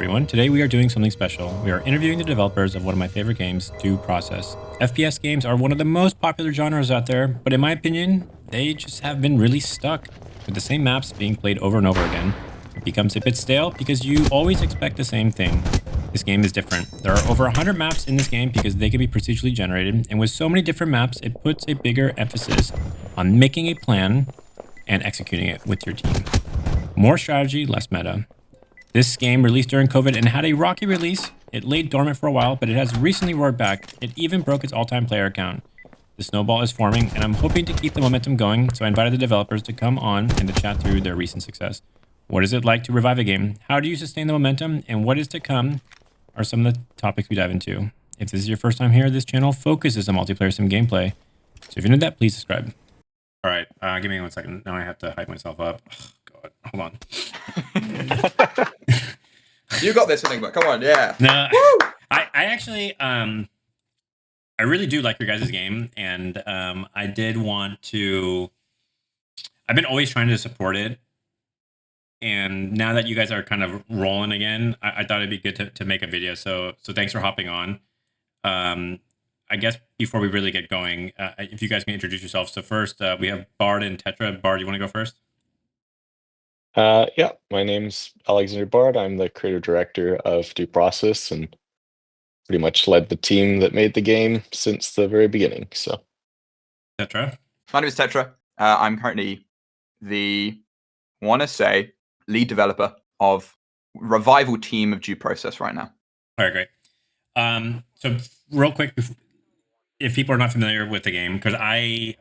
everyone. Today we are doing something special. We are interviewing the developers of one of my favorite games, Due Process. FPS games are one of the most popular genres out there, but in my opinion, they just have been really stuck with the same maps being played over and over again. It becomes a bit stale because you always expect the same thing. This game is different. There are over 100 maps in this game because they can be procedurally generated, and with so many different maps, it puts a bigger emphasis on making a plan and executing it with your team. More strategy, less meta. This game released during COVID and had a rocky release. It laid dormant for a while, but it has recently roared back. It even broke its all-time player count. The snowball is forming, and I'm hoping to keep the momentum going, so I invited the developers to come on and to chat through their recent success. What is it like to revive a game? How do you sustain the momentum? And what is to come are some of the topics we dive into. If this is your first time here, this channel focuses on multiplayer sim gameplay. So if you're into that, please subscribe. All right, give me 1 second. Now I have to hype myself up. Oh, God, hold on. You got this, Enigma. Come on, yeah. No, I actually, I really do like your guys' game, and I did want to. I've been always trying to support it, and now that you guys are kind of rolling again, I thought it'd be good to make a video. So thanks for hopping on. I guess before we really get going, if you guys can introduce yourselves. So first, we have Bard and Tetra. Bard, you want to go first? Yeah, my name's Alexander Bard. I'm the creative director of Due Process and pretty much led the team that made the game since the very beginning. So, Tetra. My name is Tetra. I'm currently the, lead developer of revival team of Due Process right now. All right, great. So real quick, if people are not familiar with the game, because I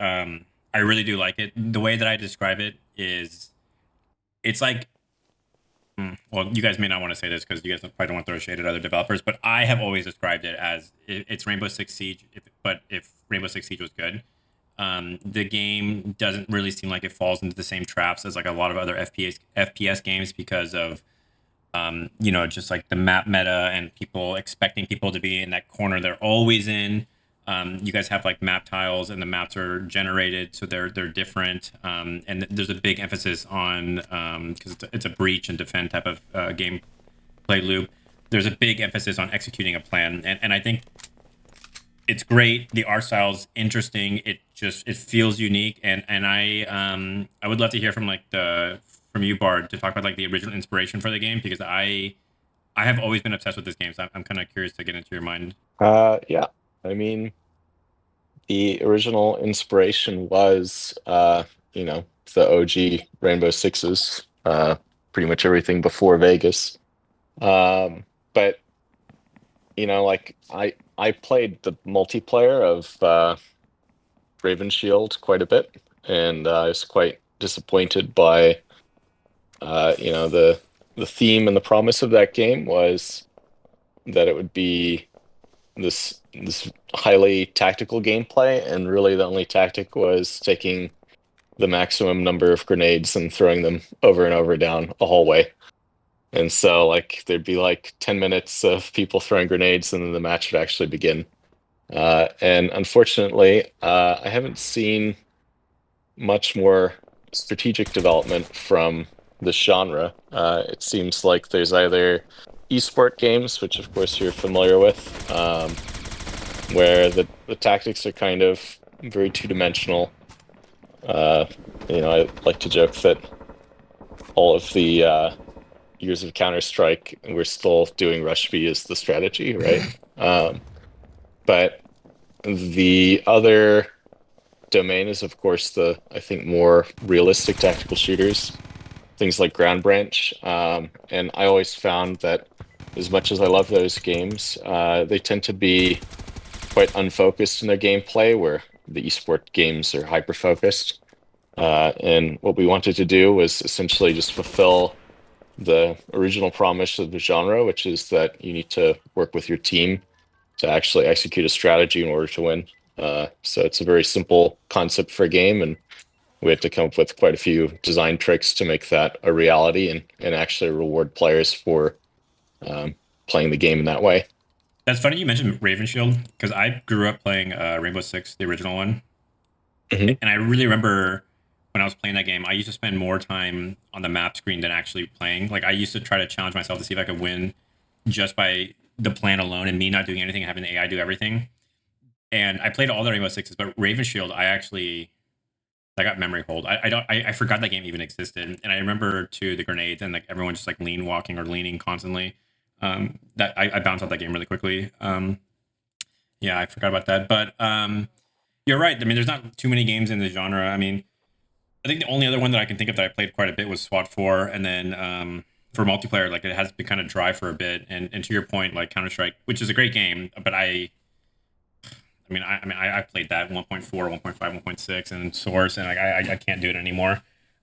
really do like it. The way that I describe it is, it's like, well, you guys may not want to say this because you guys probably don't want to throw shade at other developers, but I have always described it as it's Rainbow Six Siege, but if Rainbow Six Siege was good. The game doesn't really seem like it falls into the same traps as like a lot of other FPS games because of just like the map meta and people expecting people to be in that corner they're always in. You guys have like map tiles and the maps are generated, so they're different. And there's a big emphasis on, because it's a breach and defend type of gameplay loop. There's a big emphasis on executing a plan, and I think it's great. The art style's interesting. It feels unique, and I would love to hear from from you, Bard, to talk about like the original inspiration for the game, because I have always been obsessed with this game, so I'm kind of curious to get into your mind. yeah, I mean, the original inspiration was, the OG Rainbow Sixes, pretty much everything before Vegas. But, I played the multiplayer of Raven Shield quite a bit, and I was quite disappointed by, the theme and the promise of that game was that it would be this highly tactical gameplay, and really the only tactic was taking the maximum number of grenades and throwing them over and over down a hallway. And so like there'd be like 10 minutes of people throwing grenades and then the match would actually begin. And unfortunately, I haven't seen much more strategic development from this genre. It seems like there's either esport games, which of course you're familiar with, where the tactics are kind of very two-dimensional. I like to joke that all of the years of Counter-Strike, we're still doing Rush B as the strategy, right? But the other domain is, of course, I think, more realistic tactical shooters, things like Ground Branch. And I always found that as much as I love those games, they tend to be quite unfocused in their gameplay, where the esport games are hyper-focused. And what we wanted to do was essentially just fulfill the original promise of the genre, which is that you need to work with your team to actually execute a strategy in order to win. So it's a very simple concept for a game, and we had to come up with quite a few design tricks to make that a reality and actually reward players for playing the game in that way. That's funny you mentioned Raven Shield, because I grew up playing Rainbow Six, the original one. Mm-hmm. And I really remember when I was playing that game, I used to spend more time on the map screen than actually playing. Like I used to try to challenge myself to see if I could win just by the plan alone and me not doing anything, having the AI do everything. And I played all the Rainbow Sixes, but Raven Shield, I got memory hold. I forgot that game even existed, and I remember too the grenades and like everyone just like lean walking or leaning constantly. That I bounced out that game really quickly. Yeah, I forgot about that, but you're right. I mean, there's not too many games in the genre. I mean, I think the only other one that I can think of that I played quite a bit was SWAT 4, and then for multiplayer, like it has been kind of dry for a bit. And to your point, like Counter Strike, which is a great game, but I played that 1.4, 1.5, 1.6, and Source, and like I can't do it anymore.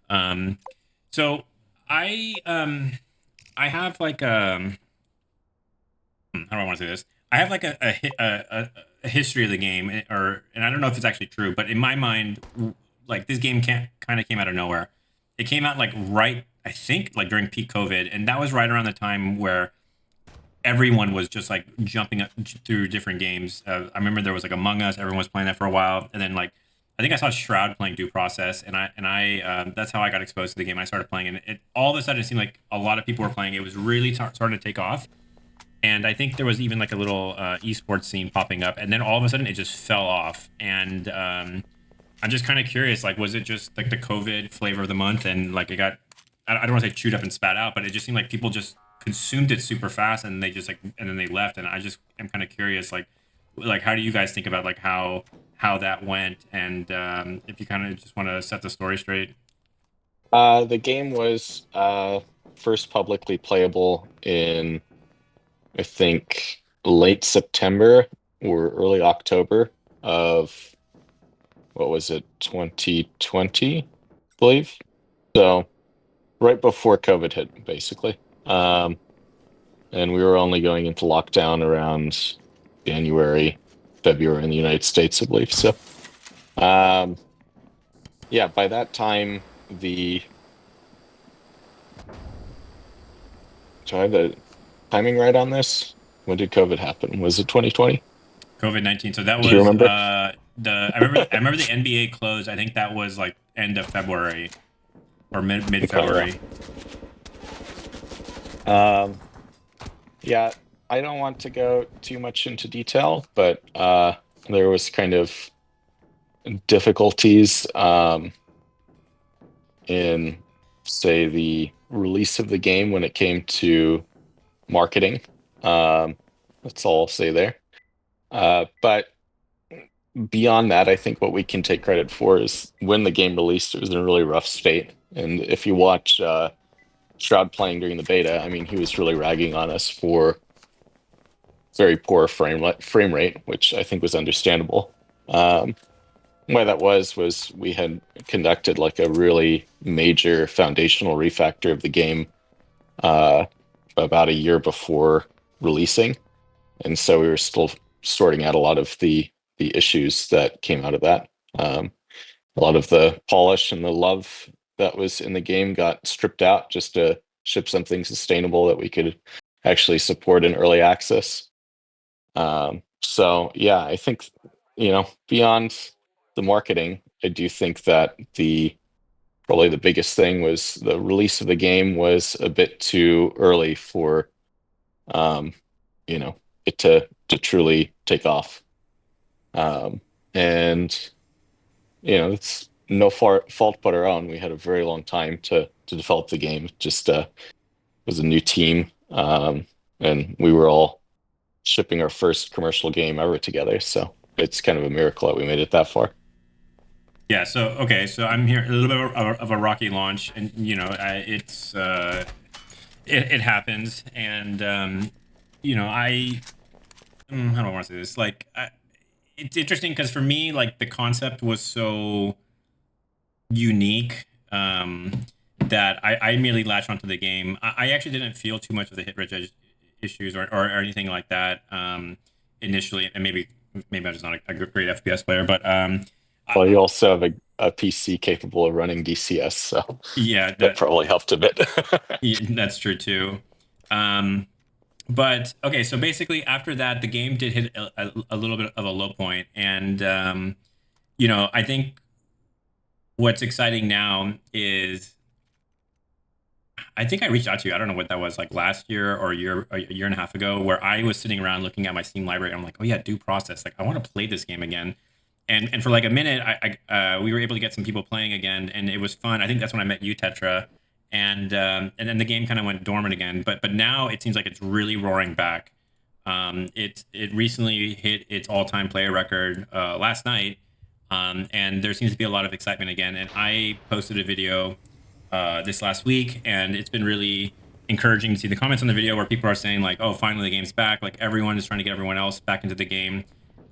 Um, so I have like how do I want to say this? I have like a history of the game, and I don't know if it's actually true, but in my mind, like this game can't kind of came out of nowhere. It came out like right, I think, like during peak COVID, and that was right around the time where everyone was just like jumping up through different games. I remember there was like Among Us. Everyone was playing that for a while, and then like I think I saw Shroud playing Due Process, and I that's how I got exposed to the game. I started playing, and it all of a sudden it seemed like a lot of people were playing. It was really starting to take off, and I think there was even like a little esports scene popping up, and then all of a sudden it just fell off. And I'm just kind of curious, like, was it just like the COVID flavor of the month, and like it got, I don't want to say chewed up and spat out, but it just seemed like people just consumed it super fast, and they just like, and then they left. And I just am kind of curious, like how do you guys think about like how that went, and if you kind of just want to set the story straight. The game was first publicly playable in, I think, late September or early October of, what was it, 2020, I believe. So right before COVID hit, basically. And we were only going into lockdown around January, February in the United States, I believe. So, yeah, by that time, do I have the timing right on this? When did COVID happen? Was it 2020? COVID-19. So that Do you was remember? I remember the NBA closed. I think that was like end of February or mid Okay, yeah. February. Yeah, I don't want to go too much into detail, but there was kind of difficulties in, say, the release of the game when it came to marketing. That's all I'll say there. But beyond that, I think what we can take credit for is when the game released, it was in a really rough state. And if you watch Shroud playing during the beta, I mean, he was really ragging on us for very poor frame rate, which I think was understandable. Why that was we had conducted like a really major foundational refactor of the game about a year before releasing, and so we were still sorting out a lot of the issues that came out of that. A lot of the polish and the love that was in the game got stripped out just to ship something sustainable that we could actually support in early access. So yeah, I think, beyond the marketing, I do think that probably the biggest thing was the release of the game was a bit too early for um, it to truly take off. And it's no fault but our own. We had a very long time to develop the game. Just was a new team, and we were all shipping our first commercial game ever together. So it's kind of a miracle that we made it that far. Yeah. So okay. So I'm here a little bit of a rocky launch, and it happens, and how do I want to say this? Like, it's interesting because for me, like the concept was so unique that I immediately latched onto the game. I actually didn't feel too much of the hit rate issues or anything like that initially, and maybe I'm just not a great FPS player, but Well, you also have a PC capable of running DCS, so yeah, that probably helped a bit. yeah, that's true too. Um, but okay, so basically after that, the game did hit a little bit of a low point, and I think what's exciting now is I think I reached out to you. I don't know what that was, like last year or a year and a half ago, where I was sitting around looking at my Steam library. I'm like, oh yeah, due process. Like I want to play this game again. And for like a minute, we were able to get some people playing again, and it was fun. I think that's when I met you, Tetra, and then the game kind of went dormant again. But now it seems like it's really roaring back. It recently hit its all time player record last night, and there seems to be a lot of excitement again. And I posted a video this last week, and it's been really encouraging to see the comments on the video where people are saying like, "Oh, finally the game's back!" Like everyone is trying to get everyone else back into the game,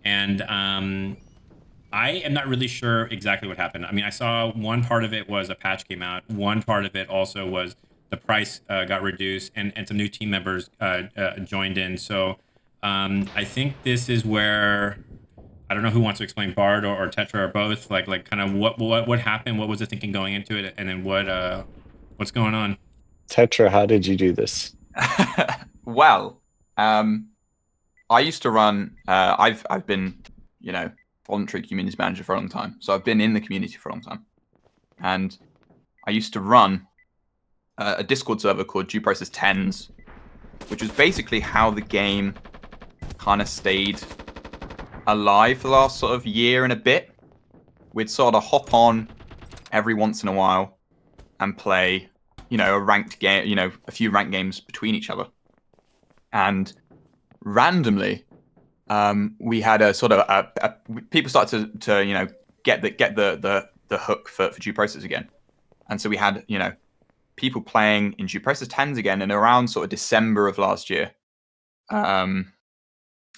and I am not really sure exactly what happened. I mean, I saw one part of it was a patch came out. One part of it also was the price got reduced, and some new team members joined in. So I think this is where I don't know who wants to explain Bard or Tetra or both. Like kind of what happened, what was the thinking going into it, and then what's going on. Tetra, how did you do this? Well, I used to run. I've been, voluntary community manager for a long time, so I've been in the community for a long time, and I used to run a Discord server called Due Process Tens, which was basically how the game kind of stayed alive for the last sort of year and a bit. We'd sort of hop on every once in a while and play, a ranked game, a few ranked games between each other. And randomly, we had a sort of people started to get the hook for due process again, and so we had people playing in due process 10s again, and around sort of December of last year, and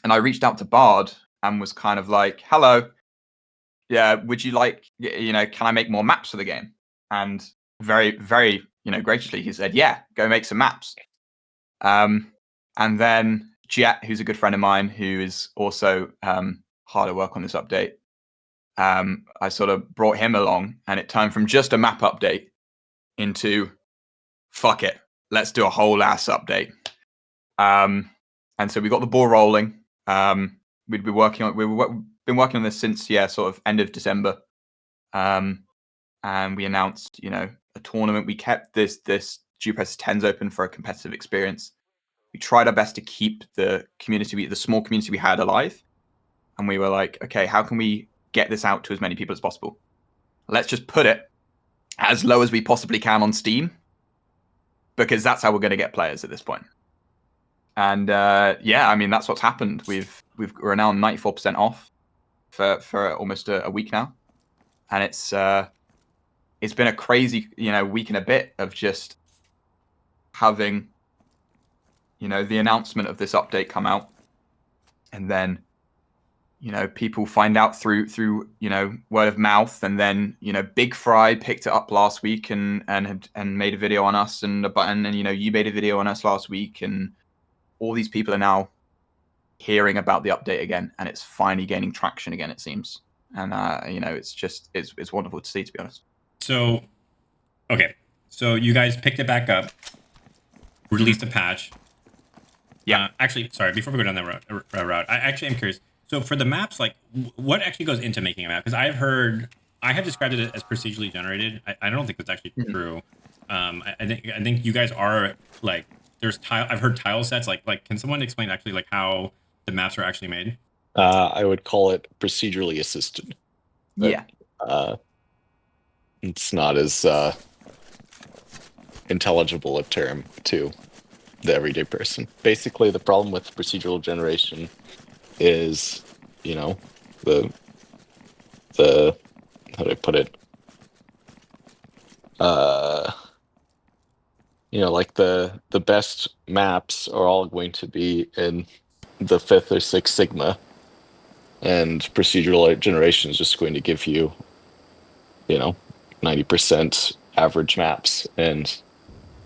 I reached out to Bard and was kind of like, "Hello, yeah, would you like, can I make more maps for the game?" And very, very, graciously, he said, "Yeah, go make some maps." And then Jet, who's a good friend of mine, who is also hard at work on this update, I sort of brought him along, and it turned from just a map update into, fuck it, let's do a whole ass update. And so we got the ball rolling. We've been working on this since sort of end of December, and we announced a tournament. We kept this Due Process 10s open for a competitive experience. We tried our best to keep the small community we had alive, and we were like, okay, how can we get this out to as many people as possible? Let's just put it as low as we possibly can on Steam, because that's how we're going to get players at this point. And I mean, that's what's happened. We're now 94% off for almost a week now, and it's been a crazy week and a bit of just having the announcement of this update come out, and then people find out through word of mouth, and then Big Fry picked it up last week and made a video on us, and you made a video on us last week, and all these people are now hearing about the update again, and it's finally gaining traction again, it seems. And it's wonderful to see, to be honest. So okay, so you guys picked it back up, released a patch. Yeah. Actually, sorry, before we go down that route, I actually am curious. So for the maps, like, what actually goes into making a map? Because I have described it as procedurally generated. I don't think that's actually true. I think you guys are like, there's tile. I've heard tile sets. Like, can someone explain actually like how the maps are actually made? I would call it procedurally assisted. But, Yeah. It's not as intelligible a term to the everyday person. Basically, the problem with procedural generation is, the how do I put it? Like the best maps are all going to be in the 5th or 6th sigma, and procedural generation is just going to give you 90% average maps, and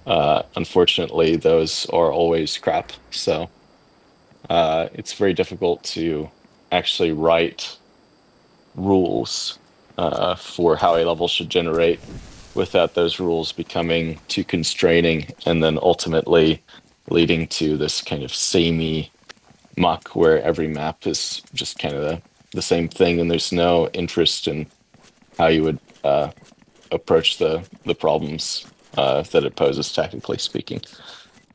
unfortunately those are always crap. So it's very difficult to actually write rules for how a level should generate without those rules becoming too constraining, and then ultimately leading to this kind of samey muck where every map is just kind of the same thing, and there's no interest in how you would approach the problems that it poses, technically speaking.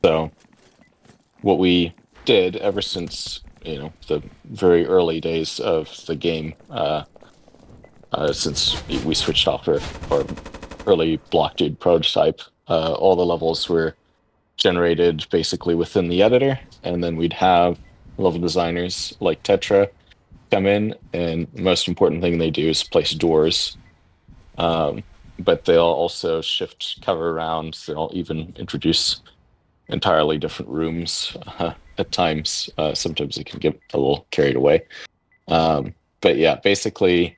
So what we did ever since the very early days of the game, since we switched off our early block dude prototype, all the levels were generated basically within the editor, and then we'd have level designers like Tetra come in, and the most important thing they do is place doors. But they'll also shift cover around. They'll even introduce entirely different rooms at times. Sometimes it can get a little carried away. But yeah, basically,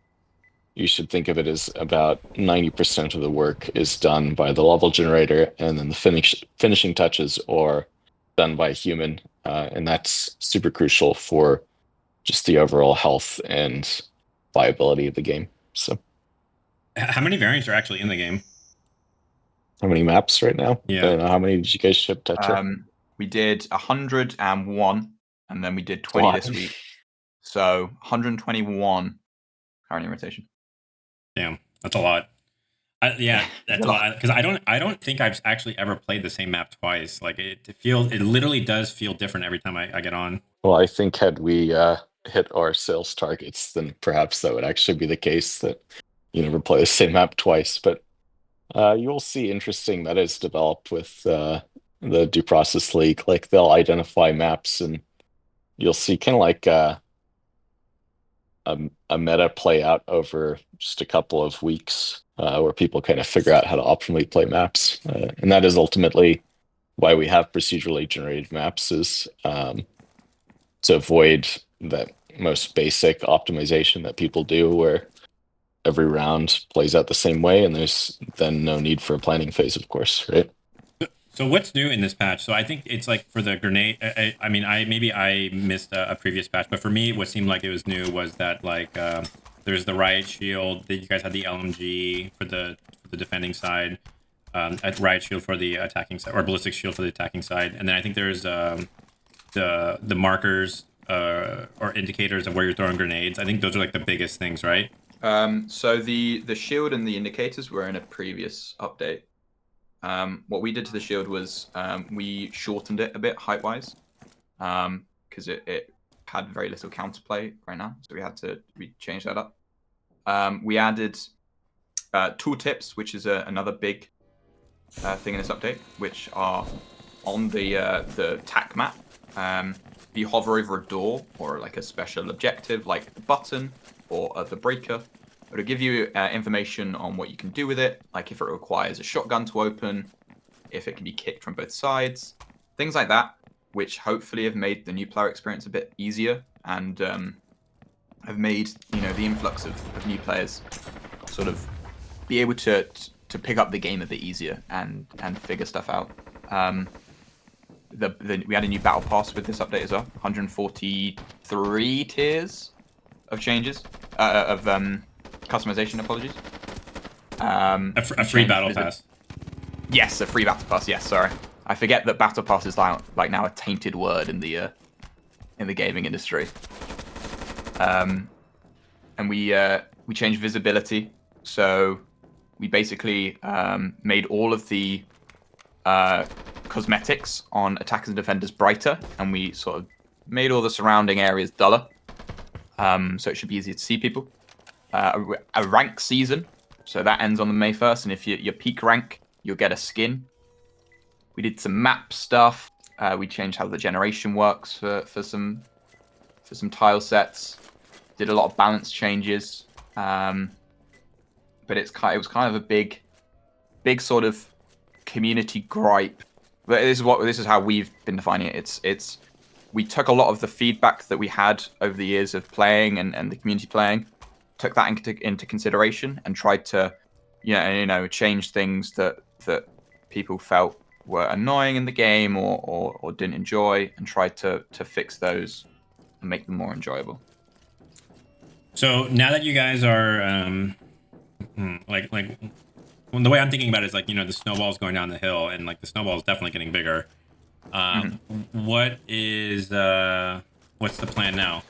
you should think of it as about 90% of the work is done by the level generator, and then the finishing touches are done by a human. And that's super crucial for just the overall health and viability of the game. So, How many variants are actually in the game? how many maps right now? Yeah. I don't know. How many did you guys ship, Tetra? We did 101, and then we did 20 this week. So 121 currently in rotation. Damn, that's a lot. That's a lot. Because I don't think I've actually ever played the same map twice. Like it literally does feel different every time I get on. Well, I think had we hit our sales targets, then perhaps that would actually be the case, that you never play the same map twice. But you'll see interesting metas develop with the due process league. Like they'll identify maps, and you'll see kind of like a meta play out over just a couple of weeks, where people kind of figure out how to optimally play maps, and that is ultimately why we have procedurally generated maps, is to avoid that most basic optimization that people do, where every round plays out the same way, and there's then no need for a planning phase, of course, right? So what's new in this patch? So I think it's like for the grenade. I mean, I missed a previous patch, but for me, what seemed like it was new was that like there's the riot shield. That you guys had the LMG for the defending side, a riot shield for the attacking side, or ballistic shield for the attacking side, and then I think there's the markers or indicators of where you're throwing grenades. I think those are like the biggest things, right? So the shield and the indicators were in a previous update. What we did to the shield was we shortened it a bit height-wise, because it had very little counterplay right now, so we changed that up. We added tooltips, which is another big thing in this update, which are on the TAC map. If you hover over a door or like a special objective, like the button or the breaker, it'll give you information on what you can do with it, like if it requires a shotgun to open, if it can be kicked from both sides, things like that, which hopefully have made the new player experience a bit easier, and have made the influx of new players sort of be able to pick up the game a bit easier and figure stuff out. We had a new battle pass with this update as well. 143 tiers of changes of customization. Apologies. A free battle pass. Yes, a free battle pass. Yes, sorry. I forget that battle pass is like now a tainted word in the gaming industry. And we changed visibility, so we basically made all of the cosmetics on attackers and defenders brighter, and we sort of made all the surrounding areas duller, so it should be easier to see people. A rank season, so that ends on the May 1st, and if you peak rank, you'll get a skin. We did some map stuff. We changed how the generation works for some tile sets. Did a lot of balance changes, but it was kind of a big sort of community gripe. This is how we've been defining it. It's we took a lot of the feedback that we had over the years of playing and the community playing, took that into consideration, and tried to change things that people felt were annoying in the game or didn't enjoy, and tried to fix those and make them more enjoyable. So now that you guys are like well, the way I'm thinking about it is like the snowball's going down the hill, and like the snowball is definitely getting bigger. What is what's the plan now?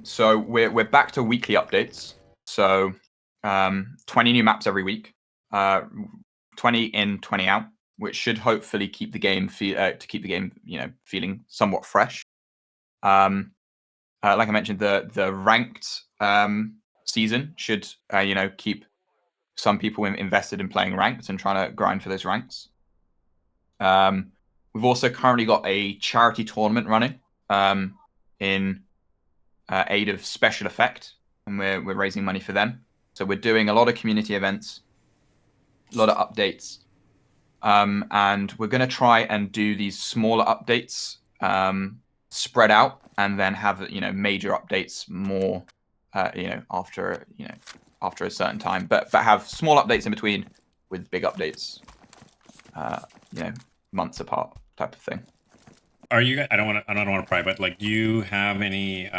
So we're back to weekly updates. So 20 new maps every week. 20 in, 20 out, which should hopefully keep the game feeling somewhat fresh. Like I mentioned, the ranked season should keep some people invested in playing ranked and trying to grind for those ranks. We've also currently got a charity tournament running in aid of Special Effect, and we're raising money for them. So we're doing a lot of community events, a lot of updates, and we're going to try and do these smaller updates spread out, and then have major updates more after a certain time, but have small updates in between with big updates months apart type of thing. Are you guys, I don't want to pry, but like, do you have any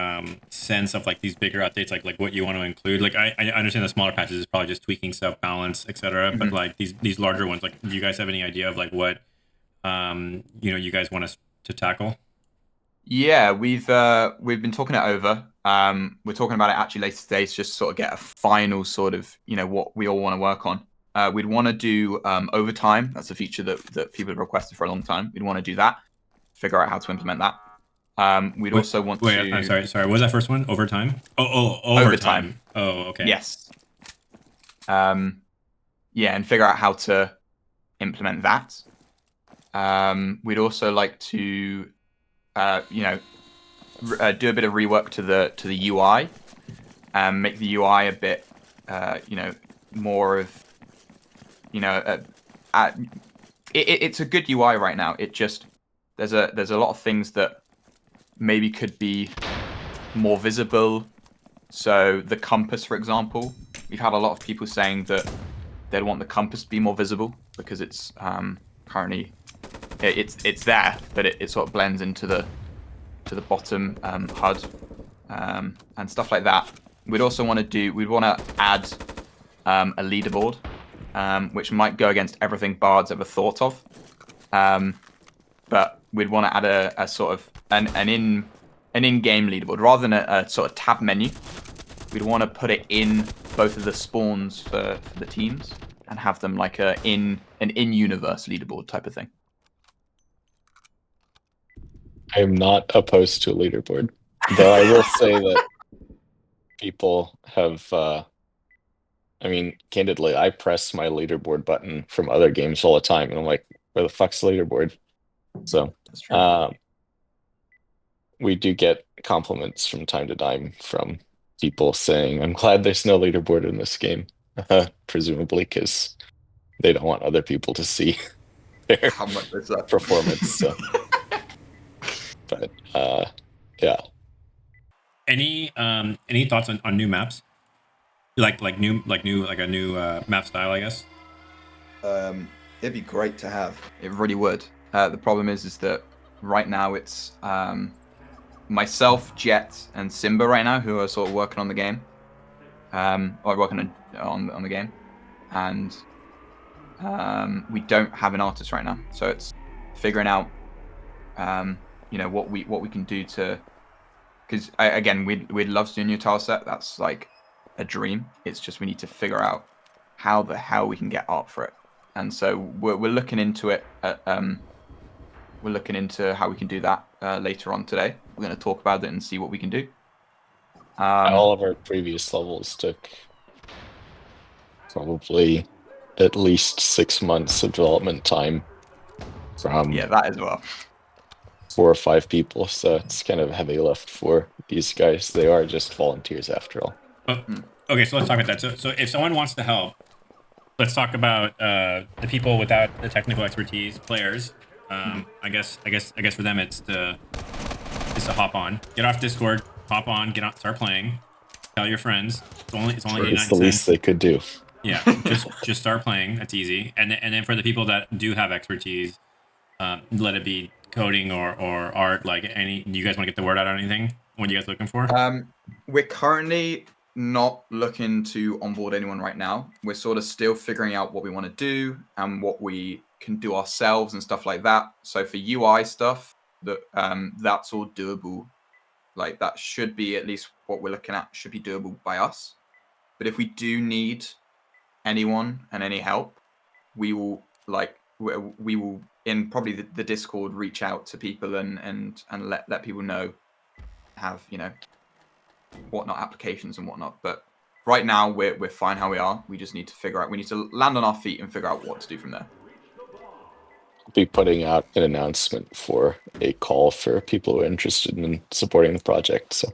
sense of like these bigger updates, like what you want to include? Like, I understand the smaller patches is probably just tweaking stuff, balance, etc. But like these larger ones, like, do you guys have any idea of like what you guys want us to tackle? Yeah, we've been talking it over. We're talking about it actually later today to just sort of get a final sort of what we all want to work on. We'd want to do overtime. That's a feature that people have requested for a long time. We'd want to do that. Figure out how to implement that. We'd also want to. I'm sorry. What was that first one? Overtime? Overtime. Oh, okay. Yes. Yeah, and figure out how to implement that. We'd also like to, do a bit of rework to the UI, and make the UI a bit, more of, it's a good UI right now. It just there's a lot of things that maybe could be more visible. So the compass, for example, we've had a lot of people saying that they'd want the compass to be more visible because it's currently it's there, but it sort of blends into the bottom HUD and stuff like that. We'd also want to add a leaderboard, which might go against everything Bard's ever thought of. But we'd want to add a sort of an in-game leaderboard rather than a sort of tab menu. We'd want to put it in both of the spawns for the teams and have them like an in-universe leaderboard type of thing. I am not opposed to a leaderboard, though I will say that people have. Candidly, I press my leaderboard button from other games all the time, and I'm like, "Where the fuck's the leaderboard?" So, That's true. We do get compliments from time to time from people saying, "I'm glad there's no leaderboard in this game," presumably because they don't want other people to see their How much is that performance. So. But yeah. Any thoughts on new maps? Like a new map style, I guess. It'd be great to have. It really would. The problem is that right now it's myself, Jet, and Simba right now who are sort of working on the game. Or working on the game, and we don't have an artist right now. So it's figuring out, what we can do to. Because again, we'd love to do a new tile set. That's like a dream. It's just we need to figure out how the hell we can get art for it. And so we're looking into it. We're looking into how we can do that later on today. We're going to talk about it and see what we can do. All of our previous levels took probably at least 6 months of development time from that as well. 4 or 5 people, so it's kind of heavy lift for these guys. They are just volunteers after all. Okay, so let's talk about that. So if someone wants to help, let's talk about the people without the technical expertise, players. I guess for them it's to hop on, get off Discord, hop on, get on, start playing, tell your friends. It's only 89 It's the least they could do. Yeah, just start playing. That's easy. And then for the people that do have expertise, let it be coding or art. Like do you guys want to get the word out on anything? What are you guys looking for? We're currently not looking to onboard anyone right now. We're sort of still figuring out what we want to do and what we can do ourselves and stuff like that. So for UI stuff, that's all doable. Like that should be at least what we're looking at should be doable by us. But if we do need anyone and any help, we will in probably the Discord reach out to people and let people know, have whatnot applications and whatnot. But right now we're fine how we are. We just need to figure out. We need to land on our feet and figure out what to do from there. Be putting out an announcement for a call for people who are interested in supporting the project. So,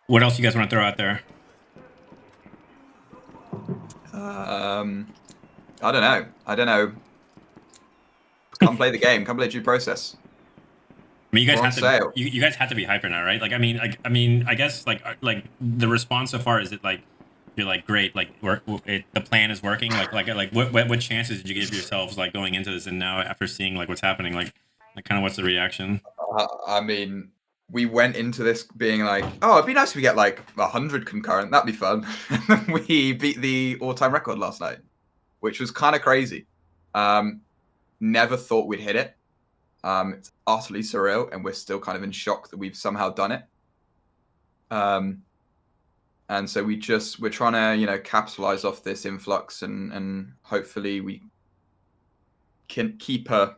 what else you guys want to throw out there? I don't know. Come play the game. Come play Due Process. I mean, you guys have to be hyper now, right? Like, I mean, I guess like the response so far is it like you're like great, like the plan is working. Like what chances did you give yourselves like going into this, and now after seeing like what's happening, like kind of what's the reaction? I mean, we went into this being like, oh, it'd be nice if we get like 100 concurrent. That'd be fun. We beat the all-time record last night, which was kind of crazy. Never thought we'd hit it. It's utterly surreal, and we're still kind of in shock that we've somehow done it. And so we're trying to, capitalize off this influx, and hopefully we can keep a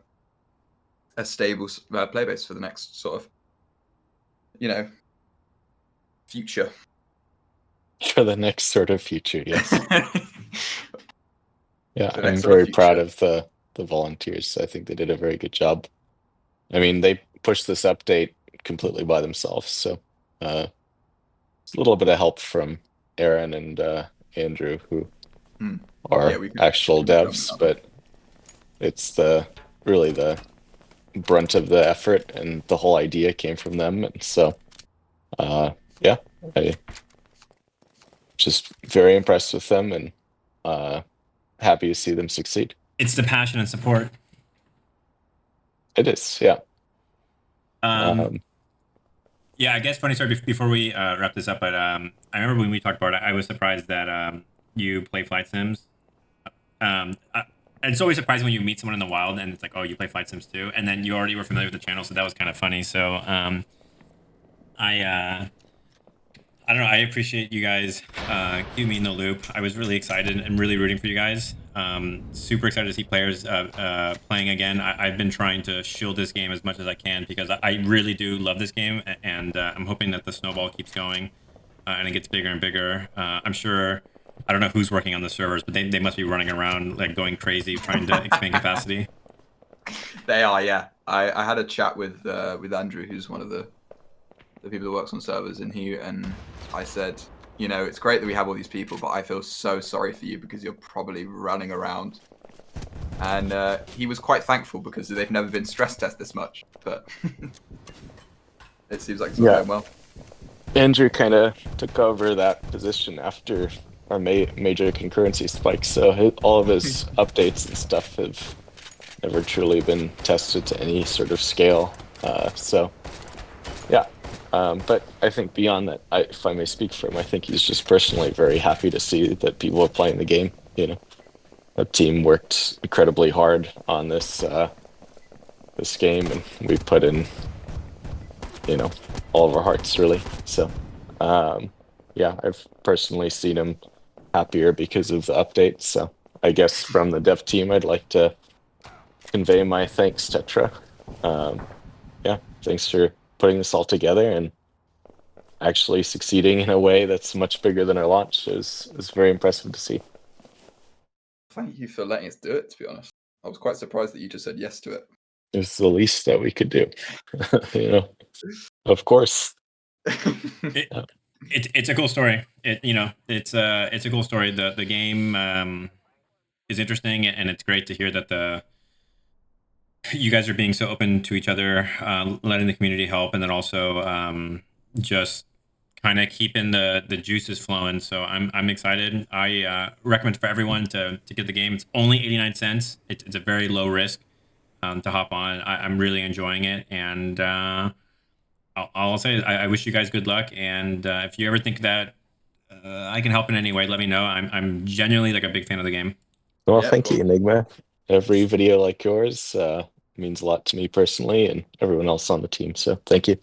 stable play base for the next sort of, future. For the next sort of future, yes. Yeah, I'm sort very of proud future. of the volunteers. I think they did a very good job. I mean, they pushed this update completely by themselves, so it's a little bit of help from Aaron and Andrew, who are actual devs, but it's really the brunt of the effort, and the whole idea came from them. And so yeah, I just very impressed with them, and happy to see them succeed. It's the passion and support. It is, yeah. Yeah, I guess funny story before we wrap this up, but I remember when we talked about it, I was surprised that you play flight sims. It's always surprising when you meet someone in the wild and it's like, oh, you play flight sims too, and then you already were familiar with the channel, so that was kind of funny. So I don't know. I appreciate you guys keeping me in the loop. I was really excited and really rooting for you guys. Super excited to see players playing again. I've been trying to shield this game as much as I can because I really do love this game, and I'm hoping that the snowball keeps going and it gets bigger and bigger. I'm sure, I don't know who's working on the servers, but they must be running around like going crazy trying to expand capacity. They are, yeah. I had a chat with Andrew, who's one of the people that works on servers, and I said, it's great that we have all these people, but I feel so sorry for you because you're probably running around. And he was quite thankful because they've never been stress tested this much, but it seems like it's going well. Andrew kind of took over that position after our major concurrency spike, so all of his updates and stuff have never truly been tested to any sort of scale. So, yeah. But I think beyond that, if I may speak for him, I think he's just personally very happy to see that people are playing the game. The team worked incredibly hard on this game, and we put in, all of our hearts, really. So, yeah, I've personally seen him happier because of the updates. So, I guess from the dev team, I'd like to convey my thanks, Tetra. Yeah, thanks for putting this all together and actually succeeding in a way that's much bigger than our launch is very impressive to see. Thank you for letting us do it, to be honest. I was quite surprised that you just said yes to it. It was the least that we could do. Of course. It's a cool story. It's a cool story. The game is interesting, and it's great to hear that you guys are being so open to each other, letting the community help, and then also just kind of keeping the juices flowing. So I'm excited. I recommend for everyone to get the game. It's only 89 cents. It's a very low risk to hop on. I'm really enjoying it, and all I'll say is I wish you guys good luck. And if you ever think that I can help in any way, let me know. I'm genuinely like a big fan of the game. Well, thank you, Enigma. Every video like yours means a lot to me personally and everyone else on the team. So thank you.